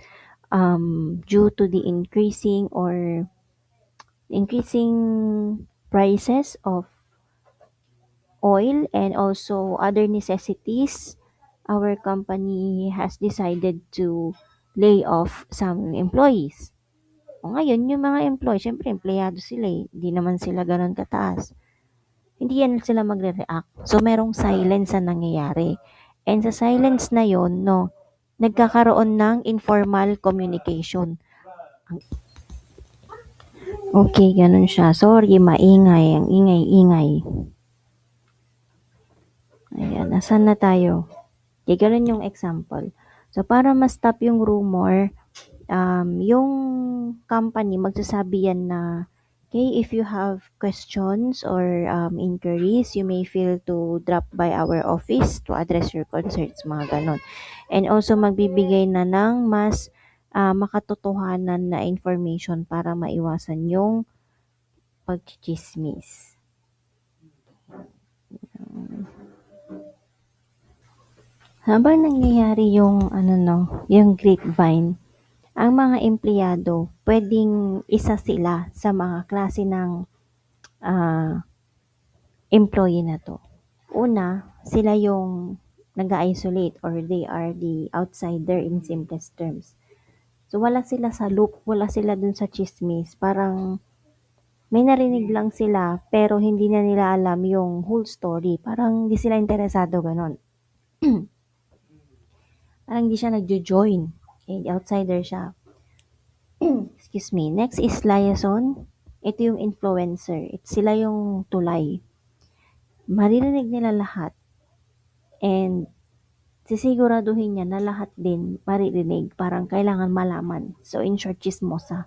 [SPEAKER 1] due to the increasing prices of oil and also other necessities, our company has decided to lay off some employees. O ngayon, yung mga employees, syempre empleyado sila eh. Hindi naman sila ganun kataas. Hindi yan sila magre-react. So, merong silence na nangyayari. And sa silence na yon, no, nagkakaroon ng informal communication. Okay, ganun siya. Sorry, maingay. Ang ingay-ingay. Ayan, nasan na tayo? Okay, ganun yung example. So, para ma-stop yung rumor, yung company, magsasabi yan na, okay, if you have questions or inquiries, you may feel to drop by our office to address your concerns, mga ganon. And also, magbibigay na ng mas makatotohanan na information para maiwasan yung pagchichismis. Habang nangyayari yung yung grapevine, ang mga empleyado pwedeng isa sila sa mga klase ng employee na 'to. Una, sila yung nag-i-isolate or they are the outsider in simplest terms. So wala sila sa loop, wala sila dun sa chismis. Parang may narinig lang sila pero hindi na nila alam yung whole story. Parang hindi sila interesado ganon. Parang hindi siya nagjo-join. Okay, outsider siya. Excuse me. Next is liaison. Ito yung influencer. Sila yung tulay. Maririnig nila lahat and sisiguraduhin niya na lahat din maririnig. Parang kailangan malaman. So, in short, chismosa.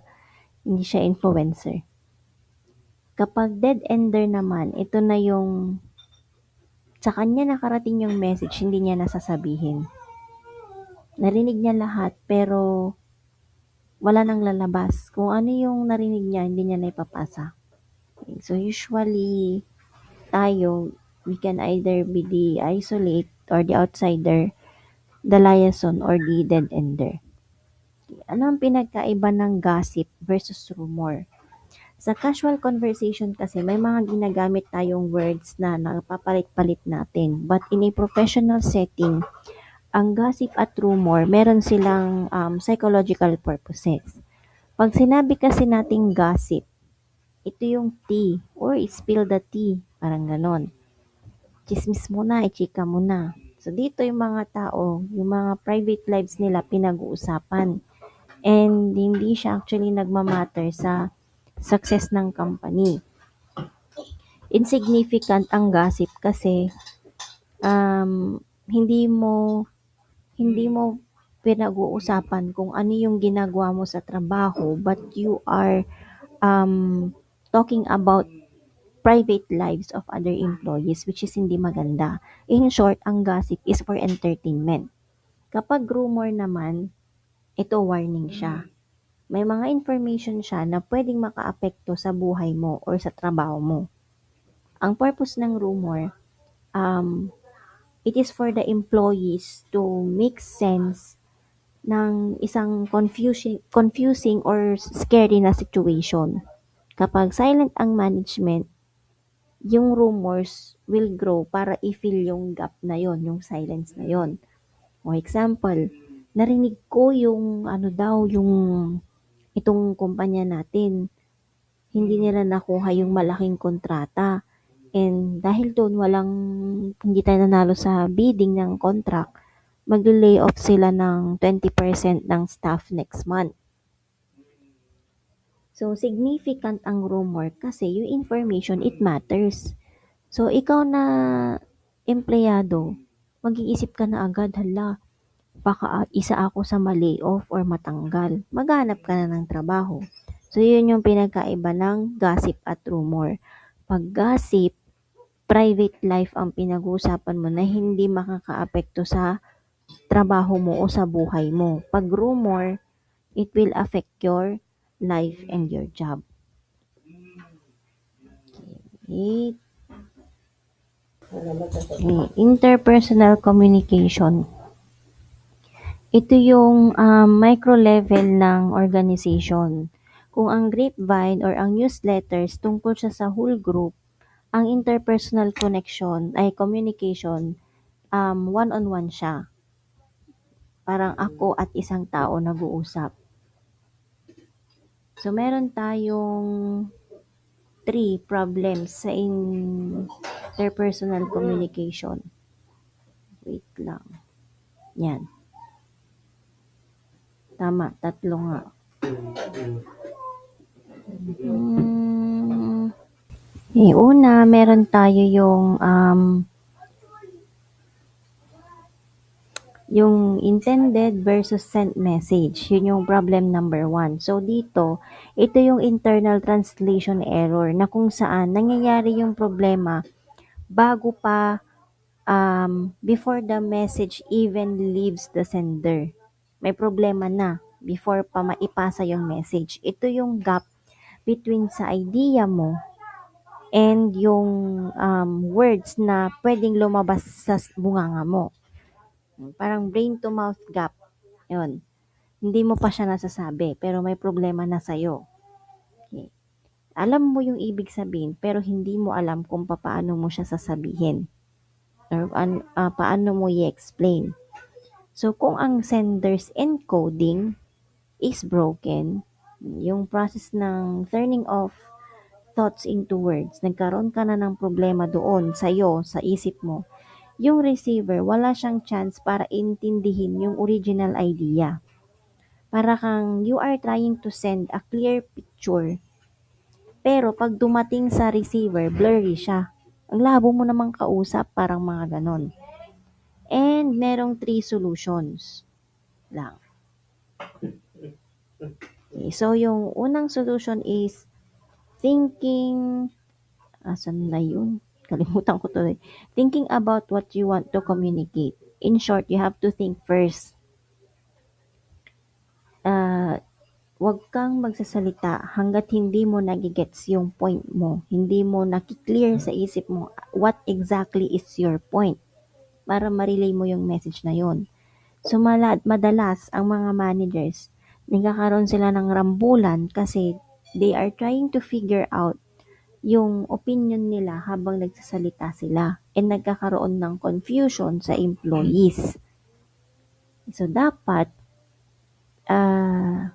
[SPEAKER 1] Hindi siya influencer. Kapag dead ender naman, ito na yung sa kanya nakarating yung message, hindi niya nasasabihin. Narinig niya lahat, pero wala nang lalabas. Kung ano yung narinig niya, hindi niya na ipapasa. So, usually, tayo, we can either be the isolate or the outsider, the liaison, or the dead ender. Ano ang pinagkaiba ng gossip versus rumor? Sa casual conversation kasi may mga ginagamit tayong words na napapalit-palit natin. But in a professional setting, ang gossip at rumor, meron silang psychological purposes. Pag sinabi kasi nating gossip, ito yung tea or spill the tea, parang ganon. Chismis mo na, ichika mo na. So dito yung mga tao, yung mga private lives nila pinag-uusapan. And hindi siya actually nagmamatter sa success ng company. Insignificant ang gossip kasi hindi mo pinag-uusapan kung ano yung ginagawa mo sa trabaho, but you are talking about private lives of other employees, which is hindi maganda. In short, ang gossip is for entertainment. Kapag rumor naman, ito warning siya. May mga information siya na pwedeng makaapekto sa buhay mo or sa trabaho mo. Ang purpose ng rumor, um, it is for the employees to make sense ng isang confusing or scary na situation. Kapag silent ang management, yung rumors will grow para i-fill yung gap na yon, yung silence na yon. For example, narinig ko yung ano daw, yung itong kumpanya natin, hindi nila nakuha yung malaking kontrata. And dahil doon hindi tayo nanalo sa bidding ng contract, magle-lay off sila ng 20% ng staff next month. So, significant ang rumor kasi yung information, it matters. So, ikaw na empleyado, mag-iisip ka na agad, hala, baka isa ako sa ma-layoff or matanggal. Maghanap ka na ng trabaho. So, yun yung pinagkaiba ng gossip at rumor. Pag gossip, private life ang pinag-uusapan mo na hindi makakaapekto sa trabaho mo o sa buhay mo. Pag rumor, it will affect your life and your job. Okay. Interpersonal communication. Ito yung micro-level ng organization. Kung ang grapevine or ang newsletters tungkol siya sa whole group, ang interpersonal connection ay communication, one-on-one siya. Parang ako at isang tao nag-uusap. So, meron tayong 3 problems sa interpersonal communication. Wait lang. Yan. Tama, 3 nga. Una, meron tayo yung intended versus sent message. Yun yung problem number 1. So, dito, ito yung internal translation error na kung saan nangyayari yung problema bago pa before the message even leaves the sender. May problema na before pa maipasa yung message. Ito yung gap between sa idea mo and yung words na pwedeng lumabas sa bunganga mo. Parang brain to mouth gap. Yun. Hindi mo pa siya nasasabi, pero may problema na sa'yo. Okay. Alam mo yung ibig sabihin, pero hindi mo alam kung paano mo siya sasabihin. Or paano mo i-explain. So, kung ang sender's encoding is broken, yung process ng turning off thoughts into words, nagkaroon ka na ng problema doon sa'yo, sa isip mo, yung receiver wala siyang chance para intindihin yung original idea. Para kang you are trying to send a clear picture, pero 'pag dumating sa receiver, blurry siya. Ang labo mo namang kausap, parang mga gano'n. And merong three solutions lang. Okay, so yung unang solution is thinking, asan na yun? Kalimutan ko tuloy. Thinking about what you want to communicate. In short, you have to think first. Ah, Huwag kang magsasalita hangga't hindi mo nagigets yung point mo. Hindi mo naki-clear sa isip mo what exactly is your point para ma-relay mo yung message na yon. So madalas ang mga managers, nagkakaroon sila ng rambulan kasi they are trying to figure out yung opinion nila habang nagsasalita sila and nagkakaroon ng confusion sa employees. So dapat ah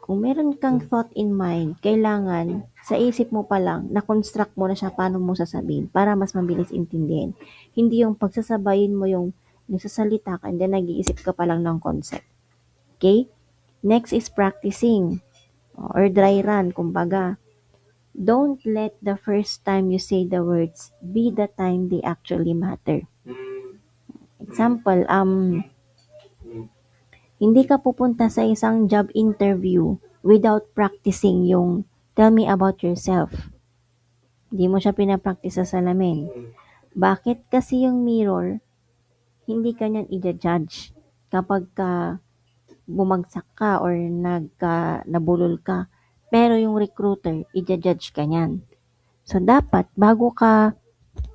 [SPEAKER 1] kung meron kang thought in mind, kailangan sa isip mo pa lang, na-construct mo na siya paano mo sasabihin para mas mabilis intindihin. Hindi yung pagsasabayin mo yung nagsasalita ka and then nag-iisip ka pa lang ng concept. Okay? Next is practicing or dry run, kumbaga. Don't let the first time you say the words be the time they actually matter. Example, hindi ka pupunta sa isang job interview without practicing yung tell me about yourself. Hindi mo siya pinapractice sa salamin. Bakit? Kasi yung mirror, hindi ka niyan i-judge kapag ka bumagsak ka or nabulol ka. Pero yung recruiter, i-judge ka niyan. So, dapat, bago ka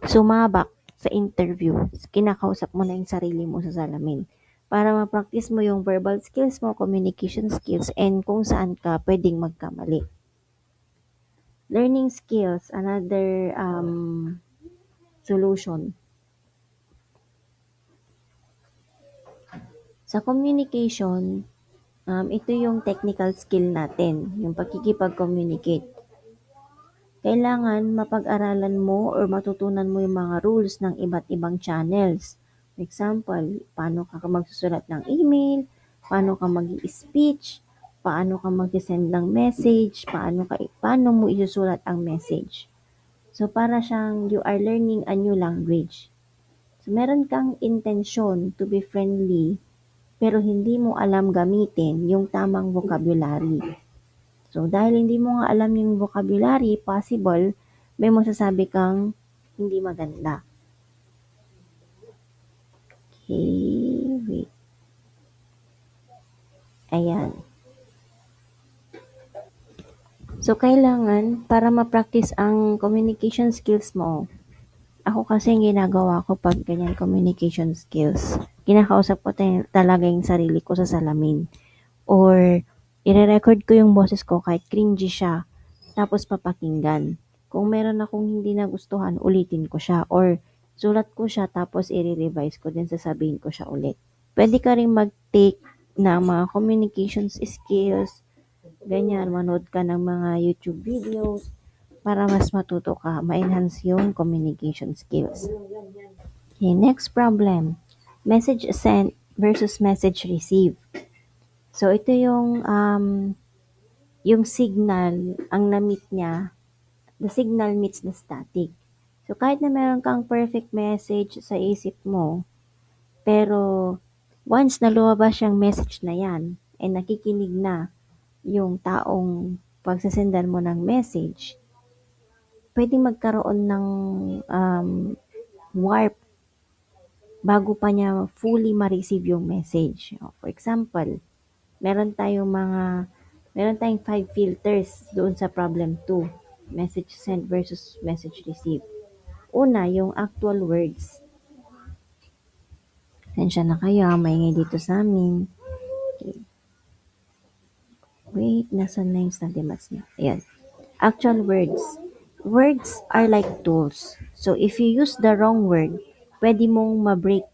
[SPEAKER 1] sumabak sa interview, kinakausap mo na yung sarili mo sa salamin para ma-practice mo yung verbal skills mo, communication skills, and kung saan ka pwedeng magkamali. Learning skills, another solution. Sa communication, ito yung technical skill natin, yung pakikipag-communicate. Kailangan mapag-aralan mo or matutunan mo yung mga rules ng iba't ibang channels. For example, paano ka magsusulat ng email, paano ka mag-speech, paano ka mag-send ng message, paano mo isusulat ang message. So, para siyang you are learning a new language. So, meron kang intention to be friendly, pero hindi mo alam gamitin yung tamang vocabulary. So, dahil hindi mo nga alam yung vocabulary, possible, may masasabi kang hindi maganda. Okay, wait. Ayan. So, kailangan, para ma-practice ang communication skills mo, ako kasi ginagawa ko pag ganyan communication skills, kinakausap ko talaga yung sarili ko sa salamin. Or, ire-record ko yung boses ko kahit cringy siya, tapos papakinggan. Kung meron akong hindi nagustuhan, ulitin ko siya. Or, sulat ko siya, tapos i-revise ko din, sasabihin ko siya ulit. Pwede ka rin mag-take ng mga communications skills, ganyan, manood ka ng mga YouTube videos, para mas matuto ka, ma-enhance yung communication skills. Okay, next problem. Message sent versus message received. So, ito yung signal, ang na-meet niya, the signal meets the static. So, kahit na meron kang perfect message sa isip mo, pero once na lumabas yung message na yan, and nakikinig na yung taong pagsasendan mo ng message, pwedeng magkaroon ng warp bago pa niya fully ma-receive yung message. For example, meron tayong meron tayong 5 filters doon sa problem 2, message sent versus message received. Una, yung actual words. Pasensya na kayo, maingay dito sa amin. Okay. Wait, nasan na yung study mats niya? Ayan. Actual words. Words are like tools. So, if you use the wrong word, pwede mong ma-break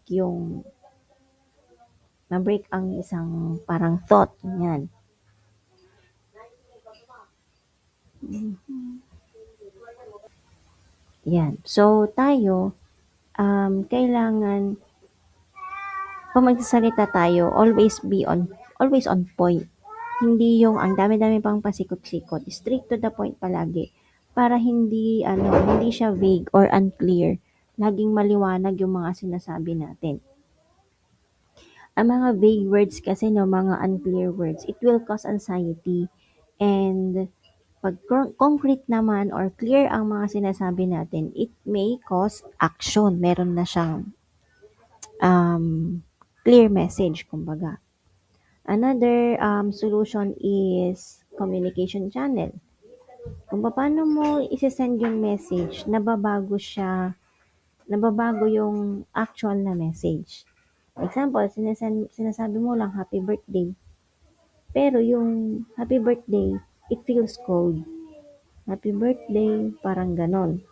[SPEAKER 1] ang isang parang thought. Yan. Yan. So, tayo, kailangan 'pag magsasalita tayo, always on point. Hindi yung ang dami-dami pang pasikot-sikot, straight to the point palagi. Para hindi siya vague or unclear. Laging maliwanag yung mga sinasabi natin. Ang mga vague words kasi 'no, mga unclear words, it will cause anxiety. And 'pag concrete naman or clear ang mga sinasabi natin, it may cause action. Meron na siyang, clear message kumbaga. Another, solution is communication channel. Kung paano mo ise-send yung message, nababago yung actual na message. Example, sinasabi mo lang happy birthday, pero yung happy birthday, it feels cold. Happy birthday, parang ganon.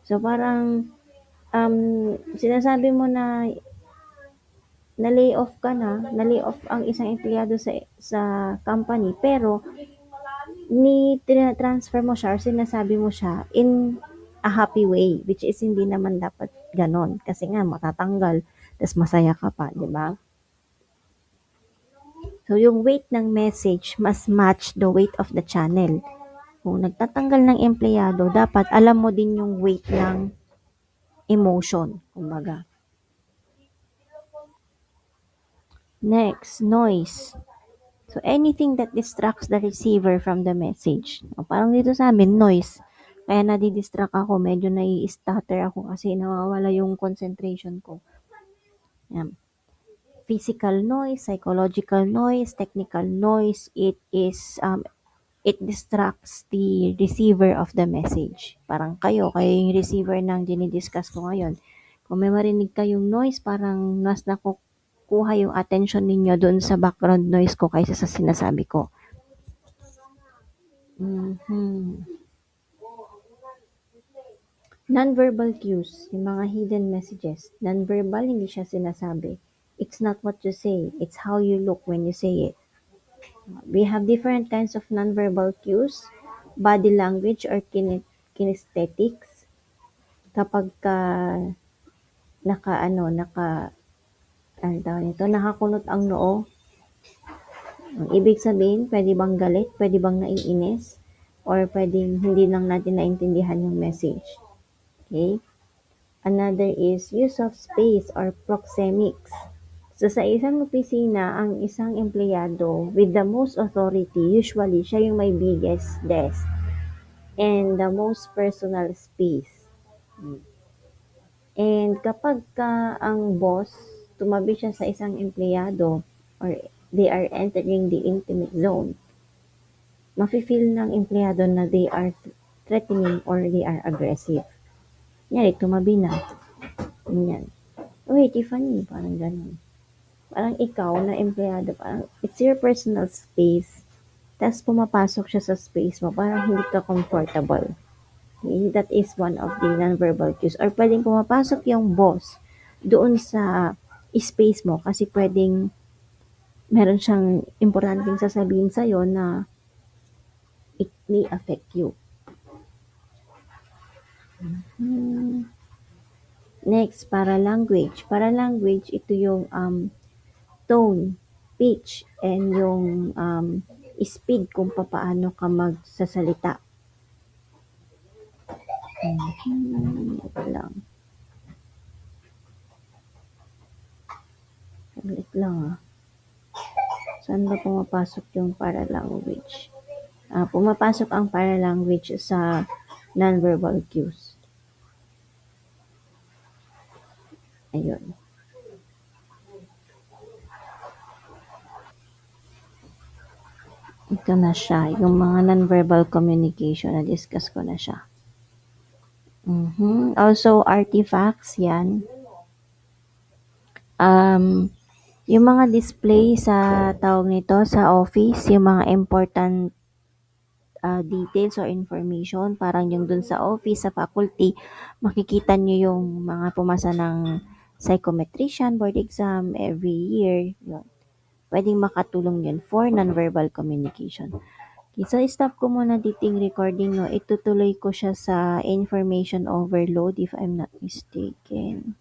[SPEAKER 1] So parang sinasabi mo na na-layoff ka na-layoff ang isang empleyado sa company, pero tina-transfer mo siya or sinasabi mo siya in a happy way, which is hindi naman dapat ganon. Kasi nga matatanggal, tas masaya ka pa, di ba? So yung weight ng message must match the weight of the channel. Kung nagtatanggal ng empleyado, dapat alam mo din yung weight ng emotion, kumbaga. Next, noise. So, anything that distracts the receiver from the message. O, parang dito sa amin, noise. Kaya nadidistract ako, medyo nai-stutter ako kasi nawawala yung concentration ko. Yan. Physical noise, psychological noise, technical noise, it distracts the receiver of the message. Parang kayo yung receiver ng dinidiscuss ko ngayon. Kung may marinig kayong noise, parang mas nakukuha yung attention ninyo doon sa background noise ko kaysa sa sinasabi ko. Mhm. Non-verbal cues, yung mga hidden messages. Non-verbal, hindi siya sinasabi. It's not what you say, it's how you look when you say it. We have different kinds of non-verbal cues, body language or kinesthetics. Kapag ka ano tawag nito, nakakunot ang noo, ang ibig sabihin, pwede bang galit, pwede bang naiinis, or pwedeng hindi lang natin naintindihan yung message. Okay? Another is use of space or proxemics. So sa isang opisina, ang isang empleyado with the most authority, usually siya yung may biggest desk and the most personal space. And kapag ka ang boss, tumabi siya sa isang empleyado or they are entering the intimate zone, mafe-feel ng empleyado na they are threatening or they are aggressive. Kunyari, tumabi na. Ganyan. Uy, Tiffany, parang ganun. Parang ikaw na empleyado, parang it's your personal space. Tapos pumapasok siya sa space mo, parang hindi ka comfortable. Okay? That is one of the non-verbal cues. Or pwedeng pumapasok yung boss doon sa space mo kasi pwedeng meron siyang importanteng sasabihin sa'yo na it may affect you. Next, paralanguage. Paralanguage, ito yung tone, pitch, and yung speed kung papaano ka magsasalita. Ito lang. Saglit lang. Saan ba pumapasok yung paralanguage? Pumapasok ang paralanguage sa non-verbal cues. Ayun. Ito na siya. Yung mga non-verbal communication, na-discuss ko na siya. Also, artifacts, yan. Yung mga display sa tawag nito, sa office, yung mga important details or information, parang yung dun sa office, sa faculty, makikita nyo yung mga pumasa ng psychometrician board exam every year. Yun. Pwedeng makatulong yun for non-verbal communication. So, stop ko muna dating recording, no? Itutuloy ko siya sa information overload if I'm not mistaken.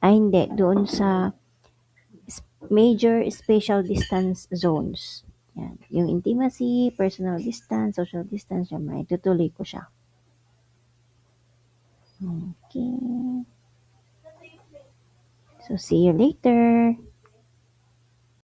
[SPEAKER 1] Ay, hindi. Doon sa major spatial distance zones. Yan. Yung intimacy, personal distance, social distance, yan. Itutuloy ko siya. Okay. So, see you later.